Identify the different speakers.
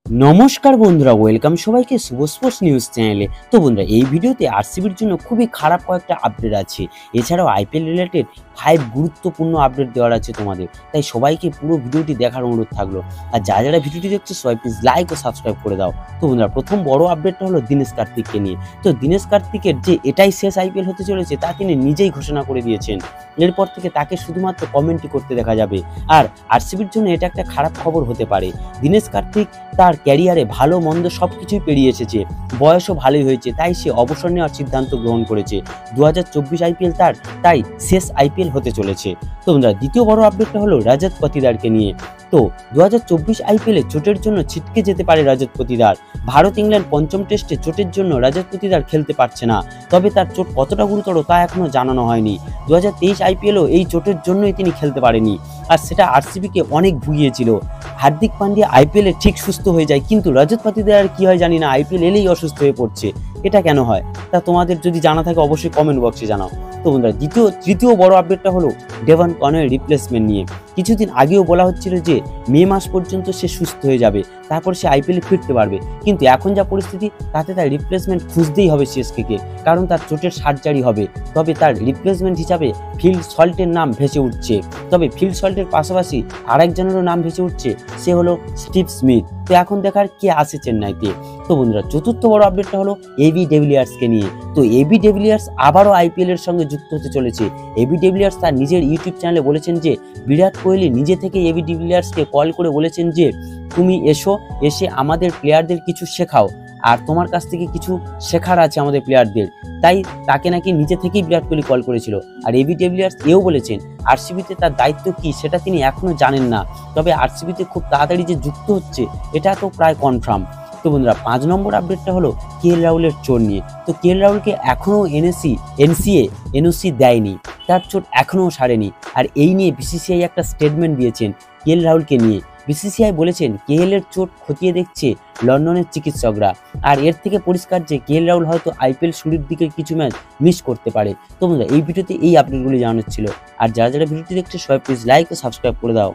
Speaker 1: নমস্কার বন্ধুরা, ওয়েলকাম সবাইকে শুভ স্পোর্টস নিউজ চ্যানেলে। তো বন্ধুরা, এই ভিডিওতে আরসিবির জন্য খুবই খারাপ কয়েকটা আপডেট আছে। এছাড়াও আইপিএল রিলেটেড 5 গুরুত্বপূর্ণ আপডেট দেওয়ার আছে তোমাদের, তাই সবাইকে পুরো ভিডিওটি দেখার অনুরোধ থাকলো। আর যারা ভিডিওটি দেখছো সবাই প্লিজ লাইক ও সাবস্ক্রাইব করে দাও। তো বন্ধুরা, প্রথম বড় আপডেটটা হলো দীনেশ কার্তিককে নিয়ে। তো দীনেশ কার্তিকের যে এটাই শেষ আইপিএল হতে চলেছে তা তিনি নিজেই ঘোষণা করে দিয়েছেন। এরপর থেকে তাকে শুধুমাত্র কমেন্টই করতে দেখা যাবে। আর আরসিবির জন্য এটা একটা খারাপ খবর হতে পারে। দীনেশ কার্তিক তার ক্যারিয়ারে ভালো মন্দ সবকিছুই পেরিয়ে এসেছে, বয়সও ভালোই হয়েছে, তাই সে অবসর নেওয়ার সিদ্ধান্ত গ্রহণ করেছে। 2024 আইপিএল তাই শেষ আইপিএল হতে চলেছে। তো বন্ধুরা, দ্বিতীয় বড় আপডেটটা হলো রজত পাতিদারকে নিয়ে। তো 2024 আইপিএলে চোটের জন্য ছিটকে যেতে পারে রজত পাতিদার। ভারত ইংল্যান্ড পঞ্চম টেস্টে চোটের জন্য রজত পাতিদার খেলতে পারছে না, তবে তার চোট কতটা গুরুতর তা এখনো জানানো হয়নি। 2023 আইপিএলও এই চোটের জন্যই তিনি খেলতে পারেনি, আর সেটা আরসিবিকে অনেক ভুগিয়েছিল। হার্দিক পান্ডিয়া আইপিএলে ঠিক সুস্থ হয়ে যায়, কিন্তু রজত পাতিদার কি হয় জানি না, আইপিএল এলেই অসুস্থ হয়ে পড়ছে। এটা কেন হয় তা তোমাদের যদি জানা থাকে অবশ্যই কমেন্ট বক্সে জানাও। তো বন্ধুরা, তৃতীয় বড় আপডেটটা হলো ডেভন কনওয়ের রিপ্লেসমেন্ট নিয়ে। কিছুদিন আগেও বলা হচ্ছিল যে মে মাস পর্যন্ত সে সুস্থ হয়ে যাবে, তারপর সে আইপিএলে ফিরতে পারবে। কিন্তু এখন যা পরিস্থিতি, তাতে তার রিপ্লেসমেন্ট খুঁজতেই হবে সিএসকেকে, কারণ তার চোটের সার্জারি হবে। তবে তার রিপ্লেসমেন্ট হিসাবে ফিল সল্টের নাম ভেসে উঠছে। তবে ফিল সল্টের পাশাপাশি আরেকজনেরও নাম ভেসে উঠছে, সে হলো স্টিভ স্মিথ। তো এখন দেখার কে আসে চেন্নাইতে। তো বন্ধুরা, চতুর্থ বড় আপডেটটা হলো এবি ডিভিলিয়ার্সকে নিয়ে। তো এবি ডিভিলিয়ার্স আবারও আইপিএল এর সঙ্গে যুক্ত হতে চলেছে। এবি ডিভিলিয়ার্স তার নিজের ইউটিউব চ্যানেলে বলেছেন যে বিরাট কোহলি নিজে থেকে এবি ডিভিলিয়ার্সকে কল করে বলেছেন যে তুমি এসে আমাদের প্লেয়ারদের কিছু শেখাও, আর তোমার কাছ থেকে কিছু শেখার আছে আমাদের প্লেয়ারদের। তাই তাকে নাকি নিজে থেকেই বিরাট কোহলি কল করেছিল। আর এবি ডিভিলিয়ার্স এও বলেছেন আরসিবিতে তার দায়িত্ব কি সেটা তিনি এখনো জানেন না, তবে আরসিবিতে খুব তাড়াতাড়ি যে যুক্ত হচ্ছে এটা তো প্রায় কনফার্ম। তো বন্ধুরা, 5 নম্বর আপডেটটা হলো কেএল রাহুলের চোট নিয়ে। তো কেএল রাহুলকে এখনও এনওসি দেয়নি, তার চোট এখনও সারেনি। আর এই নিয়ে বিসিসিআই একটা স্টেটমেন্ট দিয়েছেন কেএল রাহুলকে নিয়ে। বিসিসিআই বলেছেন কেএল এর চোট খতিয়ে দেখছে লন্ডনের চিকিৎসকরা। আর এর থেকে পরিষ্কার যে কেএল রাহুল হয়তো আইপিএল শুরুর দিকে কিছু ম্যাচ মিস করতে পারে। তো বন্ধুরা, এই ভিডিওতে এই আপডেটগুলি জানানো ছিল। আর যারা ভিডিওটি দেখছে সবাই প্লিজ লাইক ও সাবস্ক্রাইব করে দাও।